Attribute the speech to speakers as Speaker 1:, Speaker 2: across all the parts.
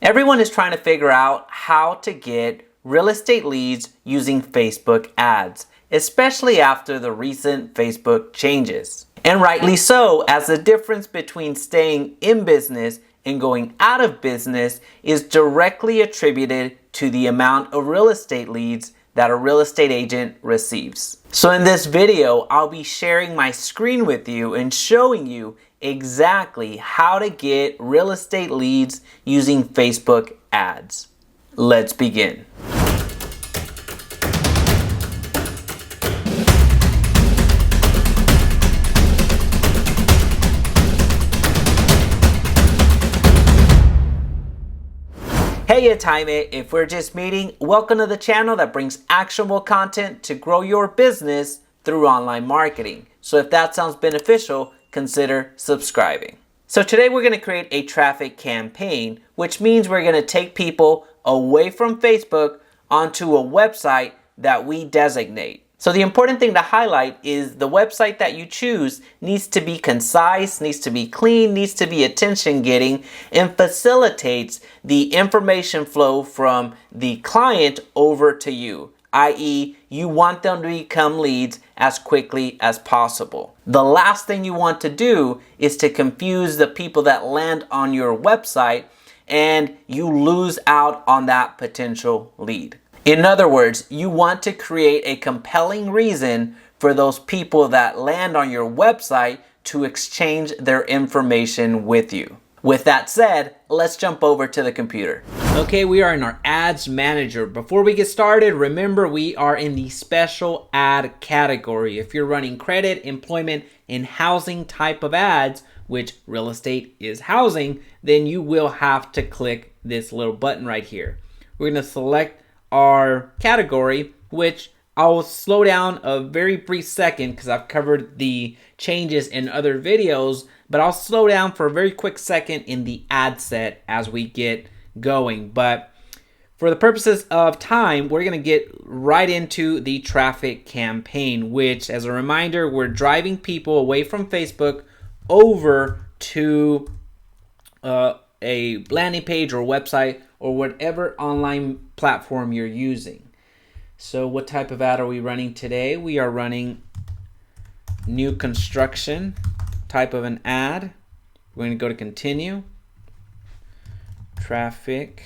Speaker 1: Everyone is trying to figure out how to get real estate leads using Facebook ads, especially after the recent Facebook changes. And rightly so, as the difference between staying in business and going out of business is directly attributed to the amount of real estate leads that a real estate agent receives. So in this video, I'll be sharing my screen with you and showing you exactly how to get real estate leads using Facebook ads. Let's begin. Hey, it's Jaime. If we're just meeting, welcome to the channel that brings actionable content to grow your business through online marketing. So if that sounds beneficial, consider subscribing. So today we're going to create a traffic campaign, which means we're going to take people away from Facebook onto a website that we designate. So the important thing to highlight is the website that you choose needs to be concise, needs to be clean, needs to be attention-getting, and facilitates the information flow from the client over to you, i.e., you want them to become leads as quickly as possible. The last thing you want to do is to confuse the people that land on your website and you lose out on that potential lead. In other words, you want to create a compelling reason for those people that land on your website to exchange their information with you. With that said, let's jump over to the computer. Okay, we are in our ads manager. Before we get started, remember we are in the special ad category. If you're running credit, employment, and housing type of ads, which real estate is housing, then you will have to click this little button right here. We're going to select our category, which I'll slow down a very brief second because I've covered the changes in other videos, but I'll slow down for a very quick second in the ad set as we get going. But for the purposes of time, we're going to get right into the traffic campaign, which, as a reminder, we're driving people away from Facebook over to a landing page or website or whatever online platform you're using. So what type of ad are we running today? We are running new construction type of an ad. We're going to go to continue. Traffic.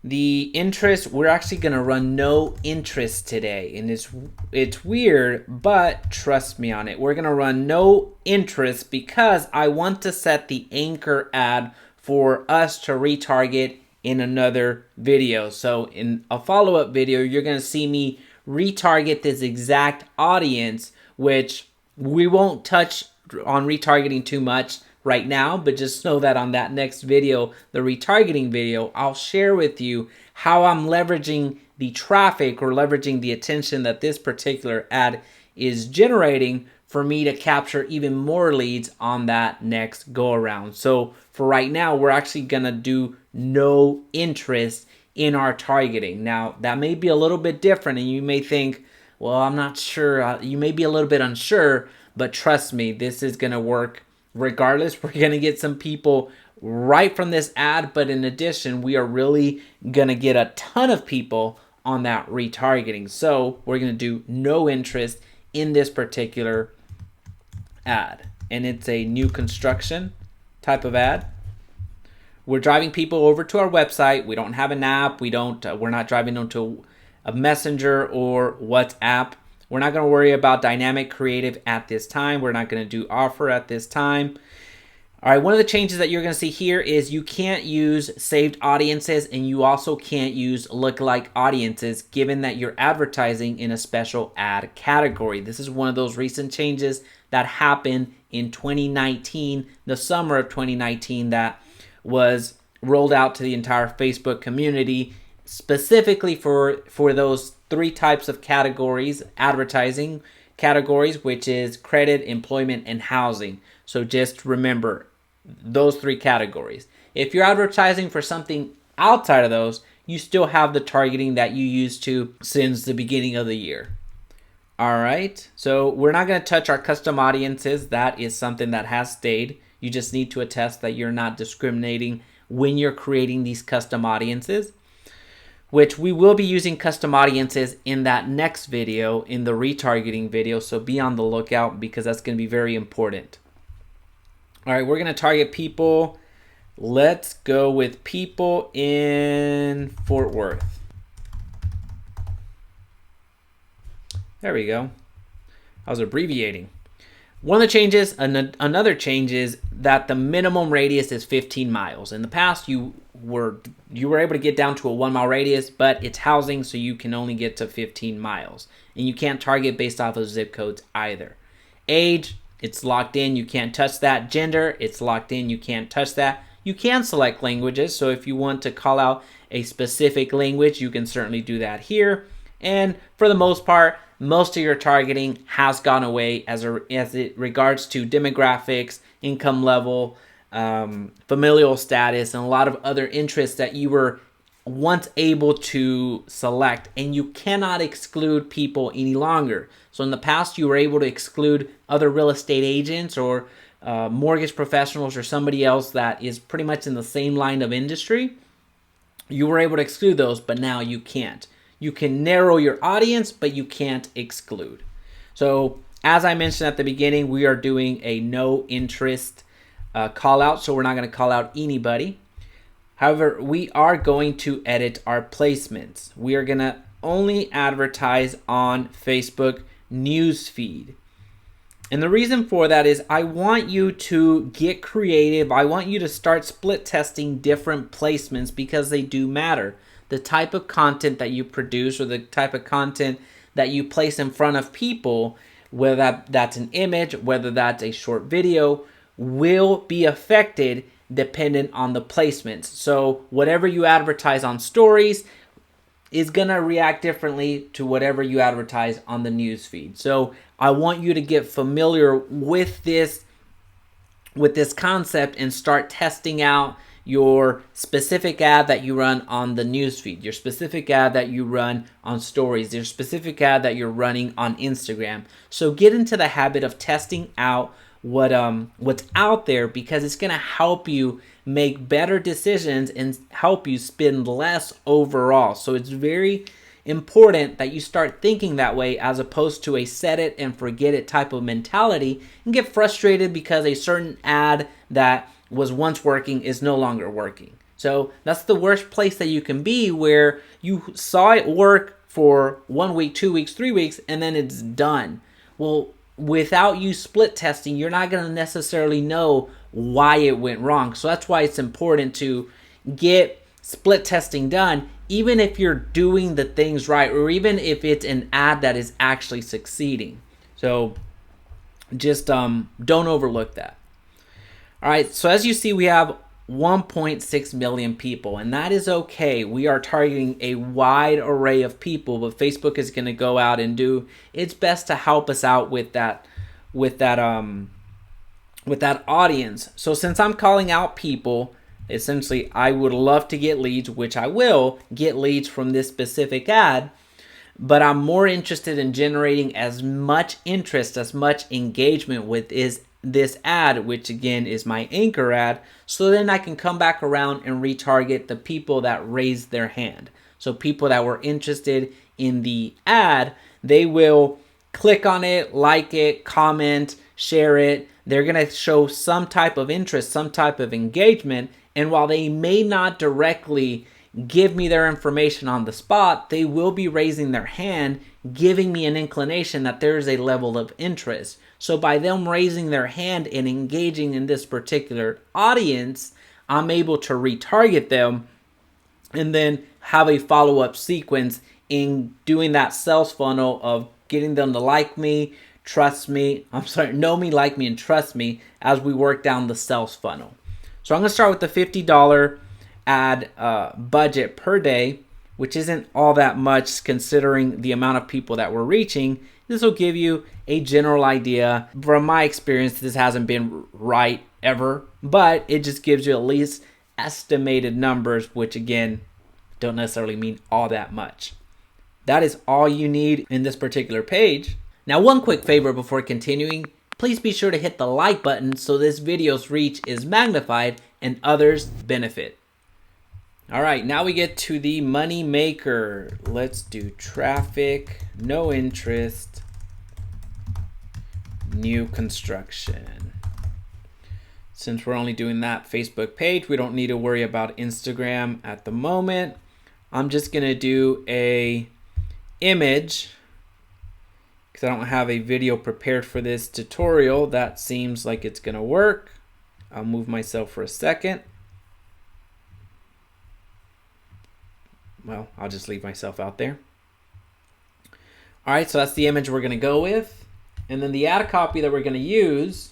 Speaker 1: The interest, we're actually going to run no interest today. And it's weird, but trust me on it. We're going to run no interest because I want to set the anchor ad for us to retarget in another video. So in a follow-up video, you're going to see me retarget this exact audience, which we won't touch on retargeting too much right now, but just know that on that next video, the retargeting video, I'll share with you how I'm leveraging the traffic or leveraging the attention that this particular ad is generating for me to capture even more leads on that next go around. So for right now, we're actually gonna do no interest in our targeting. Now that may be a little bit different and you may think, well, I'm not sure. You may be a little bit unsure, but trust me, this is gonna work regardless. We're gonna get some people right from this ad, but in addition, we are really gonna get a ton of people on that retargeting. So we're gonna do no interest in this particular ad, and it's a new construction type of ad. We're driving people over to our website. We don't have an app. We're not driving them to a messenger or WhatsApp. We're not going to worry about dynamic creative at this time. We're not going to do offer at this time. All right, one of the changes that you're going to see here is you can't use saved audiences, and you also can't use lookalike audiences given that you're advertising in a special ad category. This is one of those recent changes that happened in 2019, the summer of 2019, that was rolled out to the entire Facebook community specifically for those three types of categories, advertising categories, which is credit, employment, and housing. So just remember those three categories. If you're advertising for something outside of those, you still have the targeting that you used to since the beginning of the year. All right, so we're not going to touch our custom audiences. That is something that has stayed. You just need to attest that you're not discriminating when you're creating these custom audiences, which we will be using custom audiences in that next video, in the retargeting video. So be on the lookout because that's going to be very important. All right, we're going to target people. Let's go with people in Fort Worth. There we go. I was abbreviating. One of the changes, another change is that the minimum radius is 15 miles. In the past, you were able to get down to a 1 mile radius, but it's housing, so you can only get to 15 miles. And you can't target based off of zip codes either. Age, it's locked in, you can't touch that. Gender, it's locked in, you can't touch that. You can select languages, so if you want to call out a specific language, you can certainly do that here. And for the most part, most of your targeting has gone away as it regards to demographics, income level, familial status, and a lot of other interests that you were once able to select, and you cannot exclude people any longer. So in the past, you were able to exclude other real estate agents or mortgage professionals or somebody else that is pretty much in the same line of industry. You were able to exclude those, but now you can't. You can narrow your audience, but you can't exclude. So as I mentioned at the beginning, we are doing a no interest call out. So we're not going to call out anybody. However, we are going to edit our placements. We are going to only advertise on Facebook newsfeed. And the reason for that is I want you to get creative. I want you to start split testing different placements because they do matter. The type of content that you produce or the type of content that you place in front of people, whether that's an image, whether that's a short video, will be affected dependent on the placements. So whatever you advertise on stories is going to react differently to whatever you advertise on the newsfeed. So I want you to get familiar with this concept and start testing out your specific ad that you run on the newsfeed, your specific ad that you run on stories, your specific ad that you're running on Instagram. So get into the habit of testing out what's out there, because it's going to help you make better decisions and help you spend less overall. So it's very important that you start thinking that way as opposed to a set it and forget it type of mentality and get frustrated because a certain ad that was once working is no longer working. So that's the worst place that you can be, where you saw it work for 1 week, 2 weeks, 3 weeks, and then it's done. Well, without you split testing, you're not going to necessarily know why it went wrong. So that's why it's important to get split testing done, even if you're doing the things right, or even if it's an ad that is actually succeeding. So just don't overlook that. All right, so as you see, we have 1.6 million people, and that is okay. We are targeting a wide array of people, but Facebook is going to go out and do its best to help us out with that audience. So since I'm calling out people, essentially I would love to get leads, which I will get leads from this specific ad, but I'm more interested in generating as much interest, as much engagement with this ad, which again is my anchor ad, so then I can come back around and retarget the people that raised their hand. So people that were interested in the ad, they will click on it, like it, comment, share it. They're going to show some type of interest, some type of engagement, and while they may not directly give me their information on the spot, they will be raising their hand, giving me an inclination that there is a level of interest. So by them raising their hand and engaging in this particular audience, I'm able to retarget them and then have a follow-up sequence in doing that sales funnel of getting them to like me, know me, like me, and trust me as we work down the sales funnel. So I'm going to start with the $50 ad budget per day, which isn't all that much considering the amount of people that we're reaching. This will give you a general idea. From my experience, this hasn't been right ever, but it just gives you at least estimated numbers, which again, don't necessarily mean all that much. That is all you need in this particular page. Now, one quick favor before continuing, please be sure to hit the like button so this video's reach is magnified and others benefit. All right, now we get to the money maker. Let's do traffic, no interest, new construction. Since we're only doing that Facebook page, we don't need to worry about Instagram at the moment. I'm just gonna do a image because I don't have a video prepared for this tutorial. That seems like it's gonna work. I'll move myself for a second. Well, I'll just leave myself out there. All right, so that's the image we're gonna go with. And then the ad copy that we're gonna use.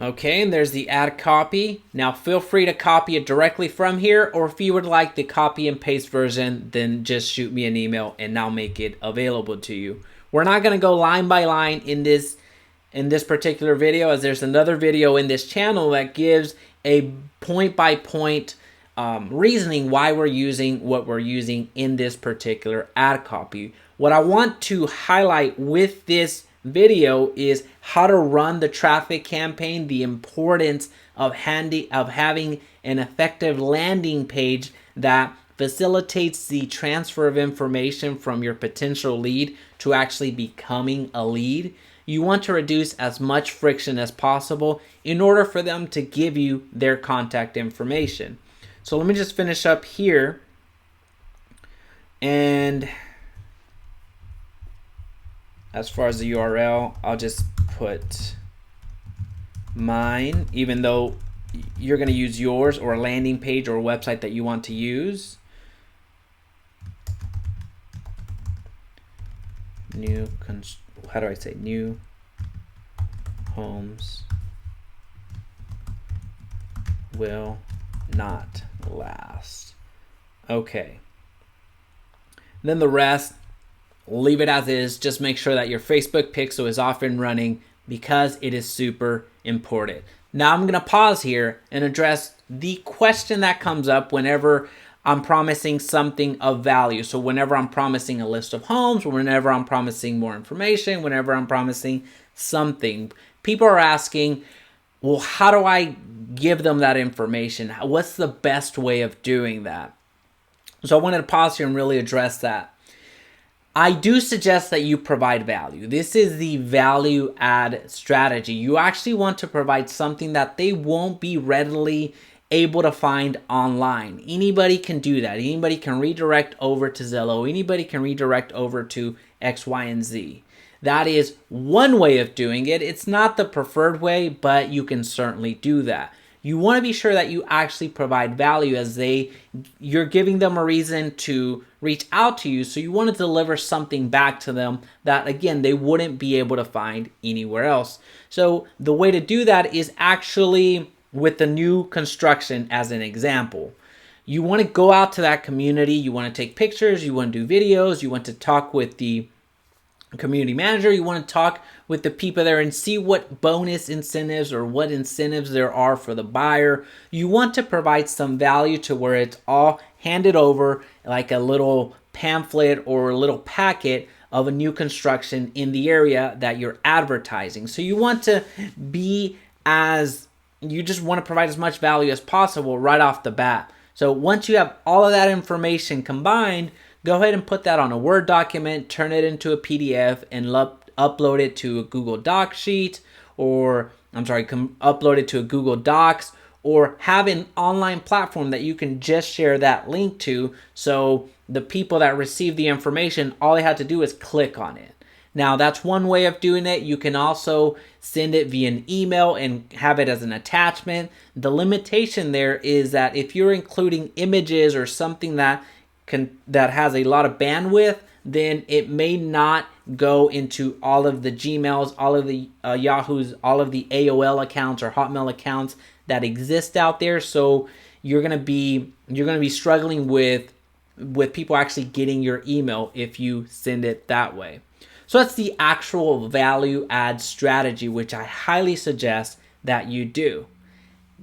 Speaker 1: Okay, and there's the ad copy. Now feel free to copy it directly from here, or if you would like the copy and paste version, then just shoot me an email and I'll make it available to you. We're not gonna go line by line in this particular video, as there's another video in this channel that gives a point by point reasoning why we're using what we're using in this particular ad copy. What I want to highlight with this video is how to run the traffic campaign, the importance of having an effective landing page that facilitates the transfer of information from your potential lead to actually becoming a lead. You want to reduce as much friction as possible in order for them to give you their contact information. So let me just finish up here, and as far as the URL, I'll just put mine, even though you're going to use yours or a landing page or a website that you want to use. New homes will not last. Okay. Then the rest, leave it as is. Just make sure that your Facebook pixel is off and running because it is super important. Now I'm going to pause here and address the question that comes up whenever I'm promising something of value. So whenever I'm promising a list of homes, whenever I'm promising more information, whenever I'm promising something, people are asking, well, how do I give them that information? What's the best way of doing that? So I wanted to pause here and really address that. I do suggest that you provide value. This is the value add strategy. You actually want to provide something that they won't be readily able to find online. Anybody can do that. Anybody can redirect over to Zillow. Anybody can redirect over to X, Y, and Z. That is one way of doing it. It's not the preferred way, but you can certainly do that. You want to be sure that you actually provide value, as you're giving them a reason to reach out to you. So you want to deliver something back to them that, again, they wouldn't be able to find anywhere else. So the way to do that is actually with the new construction as an example. You want to go out to that community. You want to take pictures. You want to do videos. You want to talk with the community manager. You want to talk with the people there and see what bonus incentives or what incentives there are for the buyer. You want to provide some value to where it's all handed over like a little pamphlet or a little packet of a new construction in the area that you're advertising. So you want to you just want to provide as much value as possible right off the bat. So once you have all of that information combined, go ahead and put that on a Word document, turn it into a PDF, and upload it to a Google Doc sheet, upload it to a Google Docs, or have an online platform that you can just share that link to, so the people that receive the information, all they have to do is click on it. Now, that's one way of doing it. You can also send it via an email and have it as an attachment. The limitation there is that if you're including images or something that has a lot of bandwidth, then it may not go into all of the Gmails, all of the Yahoos, all of the AOL accounts or Hotmail accounts that exist out there. So you're gonna be struggling with people actually getting your email if you send it that way. So that's the actual value add strategy, which I highly suggest that you do.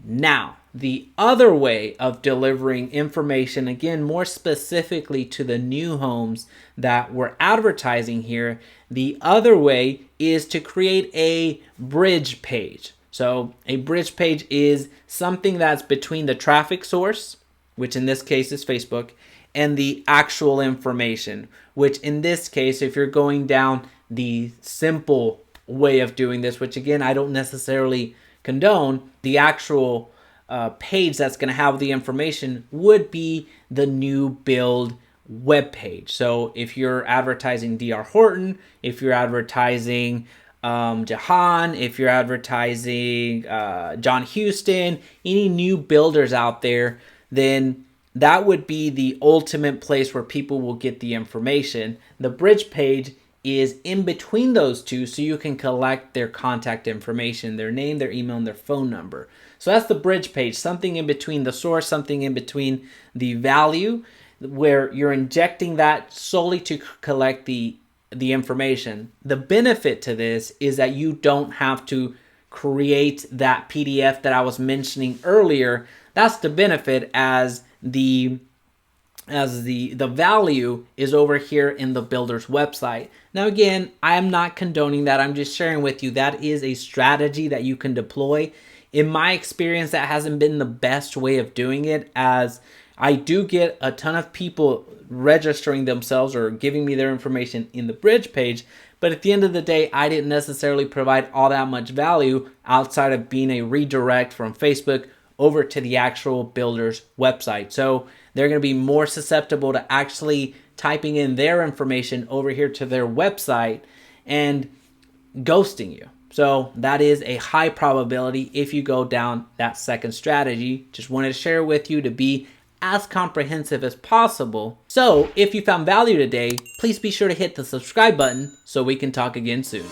Speaker 1: Now, the other way of delivering information, again, more specifically to the new homes that we're advertising here, the other way is to create a bridge page. So a bridge page is something that's between the traffic source, which in this case is Facebook, and the actual information, which in this case, if you're going down the simple way of doing this, which again, I don't necessarily condone, the actual page that's going to have the information would be the new build web page. So if you're advertising DR Horton, if you're advertising Jahan, if you're advertising John Houston, any new builders out there, then that would be the ultimate place where people will get the information. The bridge page is in between those two, so you can collect their contact information, their name, their email, and their phone number. So that's the bridge page, something in between the source, something in between the value, where you're injecting that solely to collect the information. The benefit to this is that you don't have to create that PDF that I was mentioning earlier. That's the benefit, as the value is over here in the builder's website. Now again, I am not condoning that. I'm just sharing with you that is a strategy that you can deploy. In my experience, that hasn't been the best way of doing it, as I do get a ton of people registering themselves or giving me their information in the bridge page, but at the end of the day, I didn't necessarily provide all that much value outside of being a redirect from Facebook over to the actual builder's website. So they're going to be more susceptible to actually typing in their information over here to their website and ghosting you. So that is a high probability if you go down that second strategy. Just wanted to share with you to be as comprehensive as possible. So if you found value today, please be sure to hit the subscribe button so we can talk again soon.